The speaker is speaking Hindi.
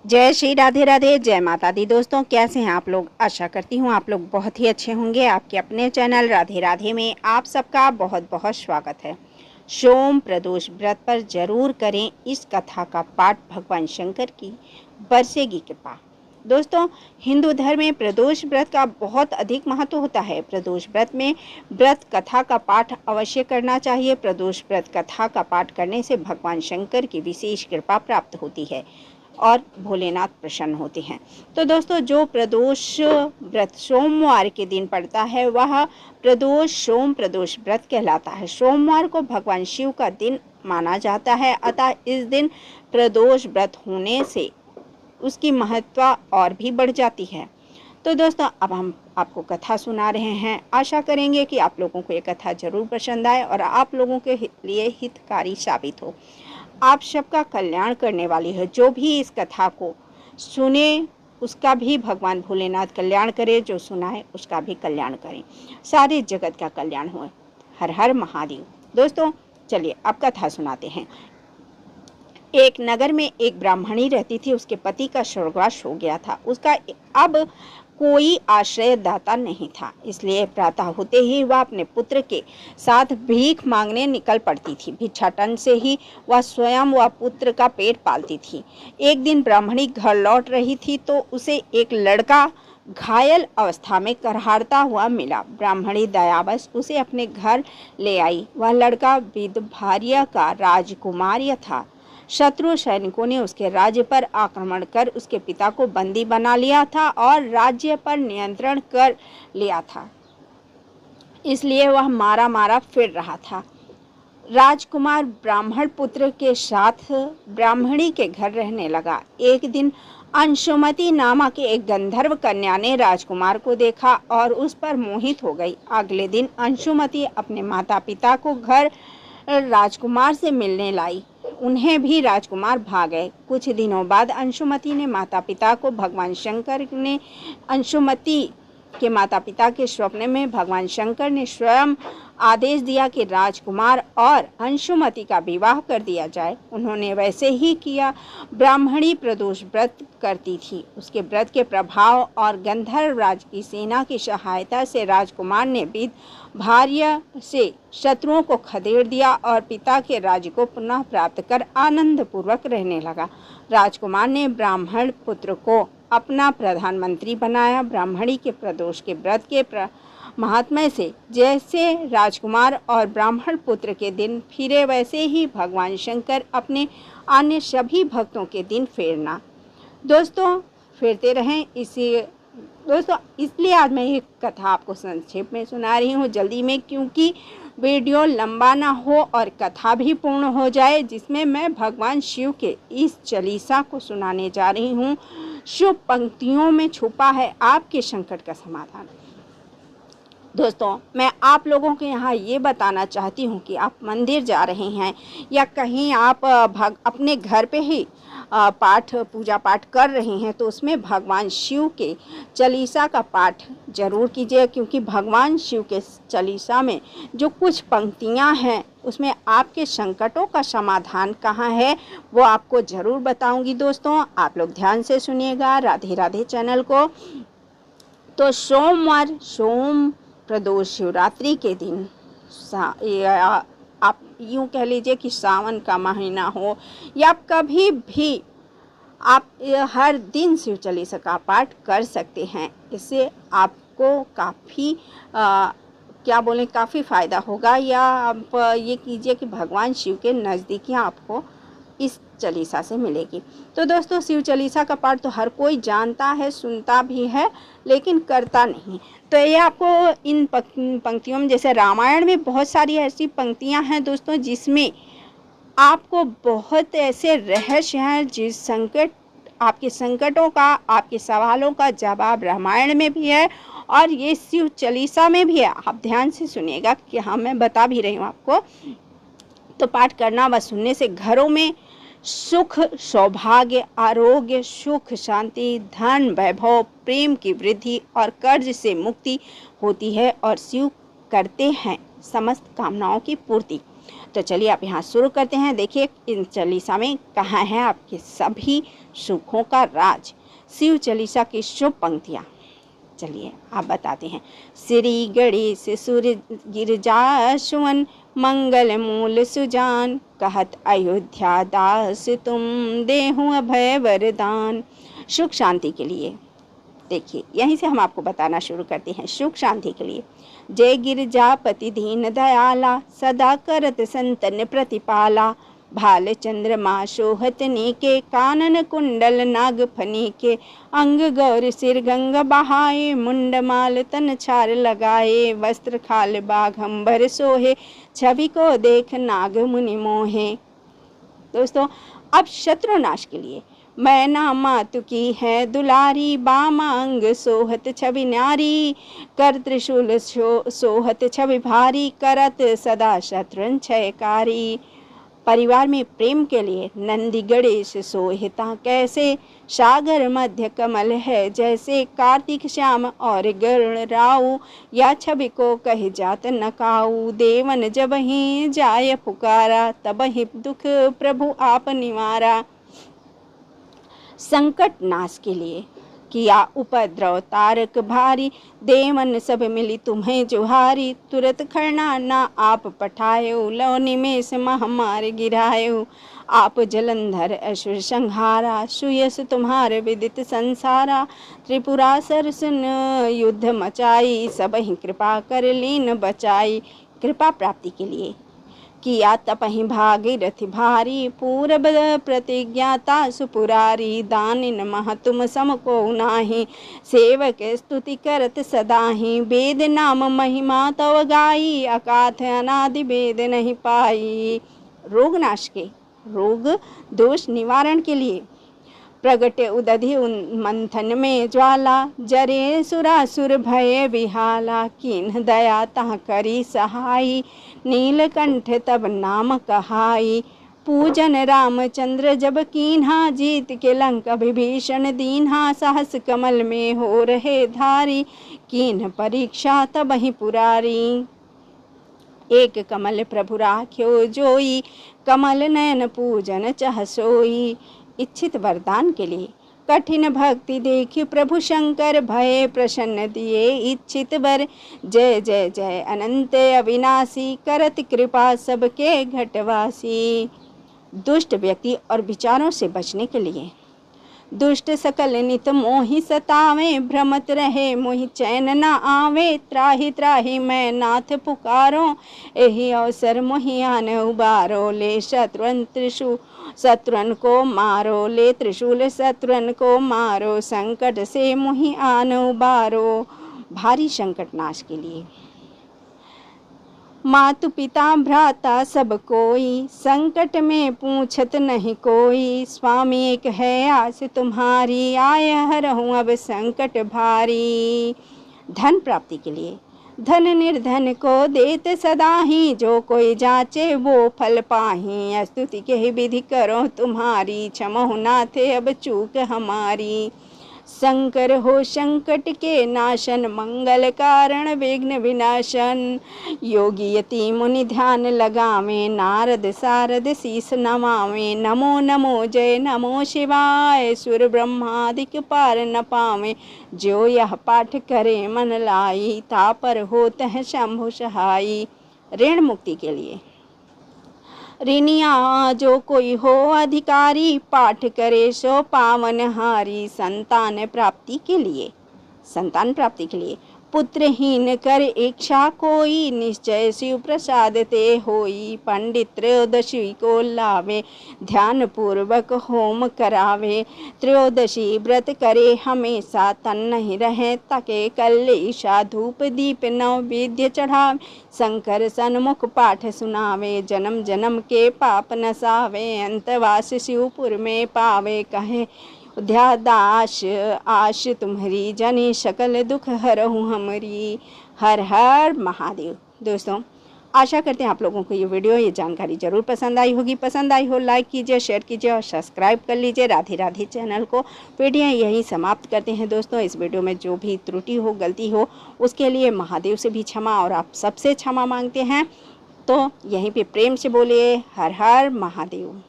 जय श्री राधे राधे, जय माता दी। दोस्तों, कैसे हैं आप लोग? आशा करती हूँ आप लोग बहुत ही अच्छे होंगे। आपके अपने चैनल राधे राधे में आप सबका बहुत बहुत स्वागत है। सोम प्रदोष व्रत पर जरूर करें इस कथा का पाठ। भगवान शंकर की बरसेगी कृपा। दोस्तों, हिंदू धर्म में प्रदोष व्रत का बहुत अधिक महत्व होता है। प्रदोष व्रत में व्रत कथा का पाठ अवश्य करना चाहिए। प्रदोष व्रत कथा का पाठ करने से भगवान शंकर की विशेष कृपा प्राप्त होती है और भोलेनाथ प्रसन्न होते हैं। तो दोस्तों, जो प्रदोष व्रत सोमवार के दिन पड़ता है वह प्रदोष सोम प्रदोष व्रत कहलाता है। सोमवार को भगवान शिव का दिन माना जाता है, अतः इस दिन प्रदोष व्रत होने से उसकी महत्व और भी बढ़ जाती है। तो दोस्तों, अब हम आपको कथा सुना रहे हैं। आशा करेंगे कि आप लोगों को ये कथा जरूर पसंद आए और आप लोगों के लिए हितकारी साबित हो, आप सबका कल्याण करने वाली है। जो भी इस कथा को सुने उसका भी भगवान भोलेनाथ कल्याण करे, जो सुनाए उसका भी कल्याण करें, सारे जगत का कल्याण हो। हर हर महादेव। दोस्तों, चलिए अब कथा सुनाते हैं। एक नगर में एक ब्राह्मणी रहती थी। उसके पति का स्वर्गवास हो गया था। उसका अब कोई आश्रयदाता नहीं था, इसलिए प्रातः होते ही वह अपने पुत्र के साथ भीख मांगने निकल पड़ती थी। भिक्षाटन से ही वह स्वयं व पुत्र का पेट पालती थी। एक दिन ब्राह्मणी घर लौट रही थी तो उसे एक लड़का घायल अवस्था में करहारता हुआ मिला। ब्राह्मणी दयावश उसे अपने घर ले आई। वह लड़का विदभार्य का राजकुमार था। शत्रु सैनिकों ने उसके राज्य पर आक्रमण कर उसके पिता को बंदी बना लिया था और राज्य पर नियंत्रण कर लिया था, इसलिए वह मारा मारा फिर रहा था। राजकुमार ब्राह्मण पुत्र के साथ ब्राह्मणी के घर रहने लगा। एक दिन अंशुमति नामक एक गंधर्व कन्या ने राजकुमार को देखा और उस पर मोहित हो गई। अगले दिन अंशुमति अपने माता पिता को घर राजकुमार से मिलने लाई। उन्हें भी राजकुमार भाग गए। कुछ दिनों बाद अंशुमति ने माता पिता को भगवान शंकर ने अंशुमति के माता पिता के स्वप्न में भगवान शंकर ने स्वयं आदेश दिया कि राजकुमार और अंशुमति का विवाह कर दिया जाए। उन्होंने वैसे ही किया। ब्राह्मणी प्रदोष व्रत करती थी। उसके व्रत के प्रभाव और गंधर्व राज की सेना की सहायता से राजकुमार ने विदभार्य से शत्रुओं को खदेड़ दिया और पिता के राज्य को पुनः प्राप्त कर आनंद पूर्वक रहने लगा। राजकुमार ने ब्राह्मण पुत्र को अपना प्रधानमंत्री बनाया। ब्राह्मणी के प्रदोष के व्रत के महात्म्य से जैसे राजकुमार और ब्राह्मण पुत्र के दिन फिरे, वैसे ही भगवान शंकर अपने अन्य सभी भक्तों के दिन फेरना दोस्तों फेरते रहें। दोस्तों, इसलिए आज मैं ये कथा आपको संक्षेप में सुना रही हूँ जल्दी में, क्योंकि वीडियो लंबा ना हो और कथा भी पूर्ण हो जाए, जिसमें मैं भगवान शिव के इस चालीसा को सुनाने जा रही हूँ। शुभ पंक्तियों में छुपा है आपके संकट का समाधान। दोस्तों, मैं आप लोगों के यहाँ ये बताना चाहती हूँ कि आप मंदिर जा रहे हैं या कहीं आप अपने घर पे ही पूजा पाठ कर रहे हैं, तो उसमें भगवान शिव के चालीसा का पाठ जरूर कीजिए, क्योंकि भगवान शिव के चालीसा में जो कुछ पंक्तियाँ हैं उसमें आपके संकटों का समाधान कहाँ है वो आपको ज़रूर बताऊंगी। दोस्तों, आप लोग ध्यान से सुनिएगा राधे राधे चैनल को। तो सोमवार सोम प्रदोष शिवरात्रि के दिन आप यूँ कह लीजिए कि सावन का महीना हो या कभी भी आप हर दिन शिव चालीसा का पाठ कर सकते हैं। इससे आपको काफ़ी काफ़ी फ़ायदा होगा, या आप ये कीजिए कि भगवान शिव के नज़दीकियाँ आपको इस चालीसा से मिलेगी। तो दोस्तों, शिव चालीसा का पाठ तो हर कोई जानता है, सुनता भी है, लेकिन करता नहीं। तो ये आपको इन पंक्तियों में, जैसे रामायण में बहुत सारी ऐसी पंक्तियां हैं दोस्तों, जिसमें आपको बहुत ऐसे रहस्य हैं, जिस आपके संकटों का, आपके सवालों का जवाब रामायण में भी है और ये शिव चालीसा में भी है। आप ध्यान से सुनिएगा कि हाँ, मैं बता भी रही हूँ आपको। तो पाठ करना व सुनने से घरों में सुख, सौभाग्य, आरोग्य, सुख, शांति, धन, वैभव, प्रेम की वृद्धि और कर्ज से मुक्ति होती है और शिव करते हैं समस्त कामनाओं की पूर्ति। तो चलिए आप यहाँ शुरू करते हैं। देखिए इन चालीसा में कहाँ है आपके सभी सुखों का राज। शिव चालीसा की शुभ पंक्तियाँ चलिए आप बताते हैं। श्री गणेश सूर्य गिरजा सुवन मंगल मूल सुजान, कहत अयोध्या दास तुम देहु अभय वरदान। सुख शांति के लिए देखिए यहीं से हम आपको बताना शुरू करते हैं। सुख शांति के लिए जय गिरजापति दीन दयाला, सदा करत संतन प्रतिपाला। भाल चंद्रमा शोहत नीके, कानन कुंडल नाग फनी के। अंग गौर सिर गंगा बहाए, मुंड माल तन छार लगाए। वस्त्र खाल बाघंबर सोहे, छवि को देख नाग मुनि मोहे। दोस्तों अब शत्रुनाश के लिए मैना मातु की है दुलारी, बामा अंग सोहत छवि न्यारी। कर त्रिशूल सोहत छवि भारी, करत सदा शत्रुन क्षयकारी। परिवार में प्रेम के लिए नंदी गणेश सोहिता कैसे, सागर मध्य कमल है जैसे। कार्तिक श्याम और गरुण राऊ, या छवि को कह जात नकाऊ। देवन जब ही जाय पुकारा, तब ही दुख प्रभु आप निवारा। संकट नाश के लिए किया उपद्रव तारक भारी, देवन सब मिली तुम्हें जुहारी। तुरत खरना ना आप पठायो, लो निमेष महामार गिरायो। आप जलंधर असुर संहारा, सुयस तुम्हारे विदित संसारा। त्रिपुरासुर सुन युद्ध मचाई, सब ही कृपा कर लीन बचाई। कृपा प्राप्ति के लिए किया तपहि भागीरथि भारी, पूरब प्रतिज्ञाता सुपुरारी। दानिन मह तुम सम को नाही, सेवक स्तुति करत सदाही। वेद नाम महिमा तव गाई, अकाथ अनादि वेद नहीं पाई। रोग नाश के रोग दोष निवारण के लिए प्रगटे उदधि मंथन में ज्वाला। जरे सुरासुर भय विहाला, कीन्ह दया तह करी सहाई। नीलकंठ तब नाम कहाई, पूजन रामचंद्र जब कीन्हा। जीत के लंका विभीषण दीन्हा, सहस कमल में हो रहे धारी। कीन्ह परीक्षा तब ही पुरारी। एक कमल प्रभु राख्यो जोई, कमल नयन पूजन चह सोई। इच्छित वरदान के लिए कठिन भक्ति देखी प्रभु शंकर, भय प्रसन्न दिए इच्छित वर। जय जय जय अनंत अविनाशी, करत कृपा सबके घटवासी। दुष्ट व्यक्ति और विचारों से बचने के लिए दुष्ट सकल नित मोहि सतावे, भ्रमत रहे मोहि चैन न आवे। त्राहि त्राहि मैं नाथ पुकारो, एहि अवसर मोहि आन उबारो। ले शत्रुन त्रिशूल शत्रुन को मारो, ले त्रिशूल शत्रुन को मारो। संकट से मोहि आन उबारो। भारी संकट नाश के लिए मातु पिता भ्राता सब कोई, संकट में पूछत नहीं कोई। स्वामी एक है आस तुम्हारी, आय हरहूँ अब संकट भारी। धन प्राप्ति के लिए धन निर्धन को देत सदा ही, जो कोई जाचे वो फल पाही। स्तुति के विधि करो तुम्हारी, क्षमहु नाथे अब चूक हमारी। शंकर हो संकट के नाशन, मंगल कारण विघ्न विनाशन। योगी यति मुनि ध्यान लगावे, नारद सारद शीस नमावे। नमो नमो जय नमो शिवाय, सुर ब्रह्मादिक पार न पावे। जो यह पाठ करे मन लाई, तापर होत है शंभु सहाई। ऋण मुक्ति के लिए ऋणिया जो कोई हो अधिकारी, पाठ करे सो पावन हारी। संतान प्राप्ति के लिए पुत्रहीन कर इच्छा कोई, निश्चय शिव प्रसाद ते होई। पंडित त्रयोदशी को लावे, ध्यान पूर्वक होम करावे। त्रयोदशी व्रत करे हमेशा, तन नहीं रहे तके कलेशा। धूप दीप नैवेद्य चढ़ावे, शंकर सन्मुख पाठ सुनावे। जन्म जन्म के पाप नसावे, अंतवास शिवपुर में पावे। कहे ध्यादाश आश तुम्हारी, जनी सकल दुख हरहूँ हमारी। हर हर महादेव। दोस्तों आशा करते हैं आप लोगों को ये वीडियो ये जानकारी ज़रूर पसंद आई होगी। पसंद आई हो लाइक कीजिए, शेयर कीजिए और सब्सक्राइब कर लीजिए राधे राधे चैनल को। वीडियो यहीं समाप्त करते हैं दोस्तों। इस वीडियो में जो भी त्रुटि हो गलती हो उसके लिए महादेव से भी क्षमा और आप सबसे क्षमा मांगते हैं। तो यहीं पे प्रेम से बोलिए हर हर महादेव।